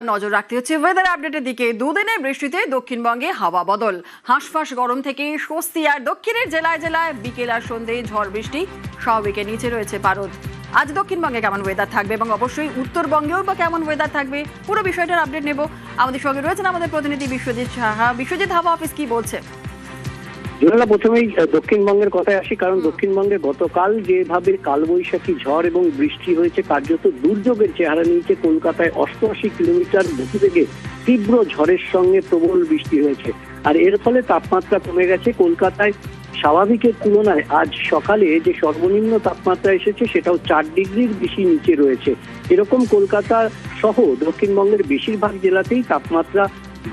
নজর রাখতে হচ্ছে ওয়েদার আপডেটের দিকে। দুদিনের বৃষ্টিতে দক্ষিণবঙ্গে হাওয়া বদল, হাঁসফাঁস গরম থেকে স্বস্তি। আর দক্ষিণের জেলায় জেলায় বিকেল আর সন্ধ্যে ঝড় বৃষ্টি, স্বাভাবিকের নিচে রয়েছে পারদ। আজ দক্ষিণবঙ্গে কেমন ওয়েদার থাকবে এবং অবশ্যই উত্তরবঙ্গেও বা কেমন ওয়েদার থাকবে, পুরো বিষয়টার আপডেট নেব। আমাদের সঙ্গে রয়েছেন আমাদের প্রতিনিধি বিশ্বজিৎ সাহা। বিশ্বজিৎ, হাওয়া অফিস কি বলছে? জোনালা, প্রথমেই দক্ষিণবঙ্গের কথায় আসি, কারণ দক্ষিণবঙ্গে গতকাল যেভাবে কালবৈশাখী ঝড় এবং বৃষ্টি হয়েছে, কার্যত দুর্যোগের চেহারা নিয়েছে। কলকাতায় 88 কিলোমিটার গতিবেগে তীব্র ঝড়ের সঙ্গে প্রবল বৃষ্টি হয়েছে, আর এর ফলে তাপমাত্রা কমে গেছে। কলকাতায় স্বাভাবিকের তুলনায় আজ সকালে যে সর্বনিম্ন তাপমাত্রা এসেছে সেটাও 4 ডিগ্রির বেশি নিচে রয়েছে। এরকম কলকাতা সহ দক্ষিণবঙ্গের বেশিরভাগ জেলাতেই তাপমাত্রা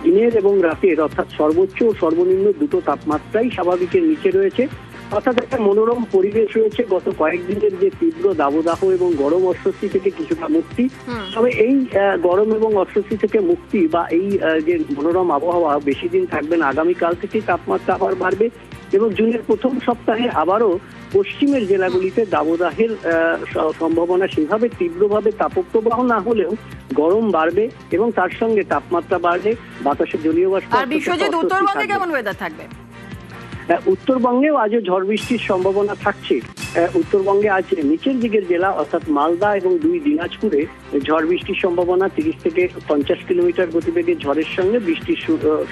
দিনের এবং রাতের, অর্থাৎ সর্বোচ্চ ও সর্বনিম্ন দুটো তাপমাত্রাই স্বাভাবিকের নিচে রয়েছে। অর্থাৎ একটা মনোরম পরিবেশ রয়েছে। গত কয়েকদিনের যে তীব্র দাবদাহ এবং গরম অস্বস্তি থেকে কিছুটা মুক্তি, তবে এই গরম এবং অস্বস্তি থেকে মুক্তি বা এই যে মনোরম আবহাওয়া বেশি দিন থাকবে না। আগামীকাল থেকে তাপমাত্রা আবার বাড়বে এবং জুনের প্রথম সপ্তাহে আবারও পশ্চিমের জেলাগুলিতে দাবদাহের সম্ভাবনা। সেভাবে তীব্রভাবে তাপপ্রবাহ না হলেও গরম বাড়বে এবং তার সঙ্গে তাপমাত্রা বাড়বে, বাতাসে জলীয় বাষ্প। আর বিশ্বজিৎ, উত্তরবঙ্গে কেমন ওয়েদার থাকবে? উত্তরবঙ্গেও আজও ঝড় বৃষ্টির সম্ভাবনা থাকছে। উত্তরবঙ্গে আজ নিচের দিকের জেলা অর্থাৎ মালদা এবং 2 দিনাজপুরে ঝড় বৃষ্টির সম্ভাবনা। 30 থেকে 50 কিলোমিটার গতিবেগে ঝড়ের সঙ্গে বৃষ্টির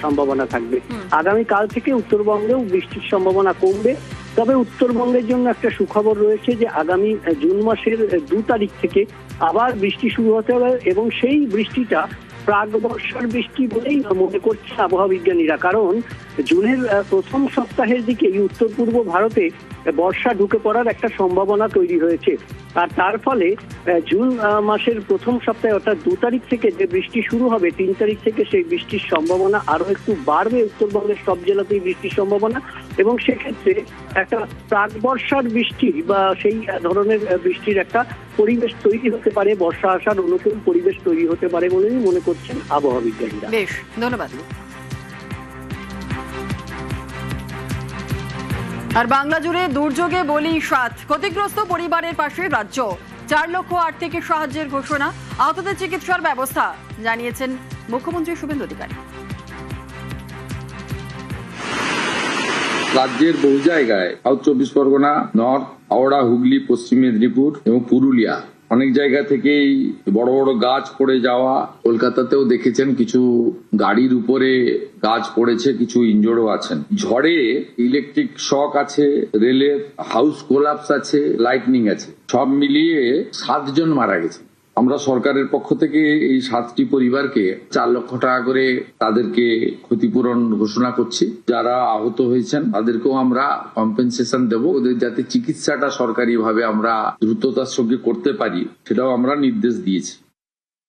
সম্ভাবনা থাকবে। আগামীকাল থেকে উত্তরবঙ্গেও বৃষ্টির সম্ভাবনা কমবে। তবে উত্তরবঙ্গের জন্য একটা সুখবর রয়েছে যে আগামী জুন মাসের 2 তারিখ থেকে আবার বৃষ্টি শুরু হতে হবে এবং সেই বৃষ্টিটা প্রাক বর্ষার বৃষ্টি বলেই মনে করছেন আবহাওয়া বিজ্ঞানীরা। কারণ জুনের প্রথম সপ্তাহের দিকে উত্তর পূর্ব ভারতে বর্ষা ঢুকে পড়ার একটা সম্ভাবনা তৈরি হয়েছে। আর তার ফলে জুন মাসের প্রথম সপ্তাহে অর্থাৎ 2 তারিখ থেকে যে বৃষ্টি শুরু হবে, 3 তারিখ থেকে সেই বৃষ্টির সম্ভাবনা আরো একটু বাড়বে। উত্তরবঙ্গের সব জেলাতেই বৃষ্টির সম্ভাবনা এবং সেক্ষেত্রে একটা প্রাক বর্ষার বৃষ্টি বা সেই ধরনের বৃষ্টির একটা পরিবেশ তৈরি হতে পারে, বর্ষা আসার অনুকূল পরিবেশ তৈরি হতে পারে বলেই মনে করছেন আবহাওয়া বিজ্ঞানীরা। বেশ, ধন্যবাদ। আর বাংলা জুড়ে দুর্যোগে বলি 7, ক্ষতিগ্রস্ত পরিবারের পাশে রাজ্য। 4 লক্ষ আর্থিক সাহায্যের ঘোষণা, আহতদের চিকিৎসার ব্যবস্থা জানিয়েছেন মুখ্যমন্ত্রী শুভেন্দু অধিকারী। রাজ্যের বহু জায়গায় সাউথ 24 পরগনা, নর্থ, হাওড়া, হুগলি, পশ্চিম মেদিনীপুর এবং পুরুলিয়া অনেক জায়গা থেকেই বড় বড় গাছ পড়ে যাওয়া। কলকাতাতেও দেখেছেন কিছু গাড়ির উপরে গাছ পড়েছে, কিছু ইনজোর্ডও আছেন। ঝড়ে ইলেকট্রিক শক আছে, রেলের হাউস কোলাপস আছে, লাইটনিং আছে, সব মিলিয়ে 7 জন মারা গেছে। আমরা সরকারের পক্ষ থেকে এই 7টি পরিবারকে 4 লক্ষ টাকা করে তাদেরকে ক্ষতিপূরণ ঘোষণা করছি। যারা আহত হয়েছেন তাদেরকেও আমরা কম্পেনসেশন দেব। ওদের যাতে চিকিৎসাটা সরকারি ভাবে আমরা দ্রুততার সঙ্গে করতে পারি সেটাও আমরা নির্দেশ দিয়েছি।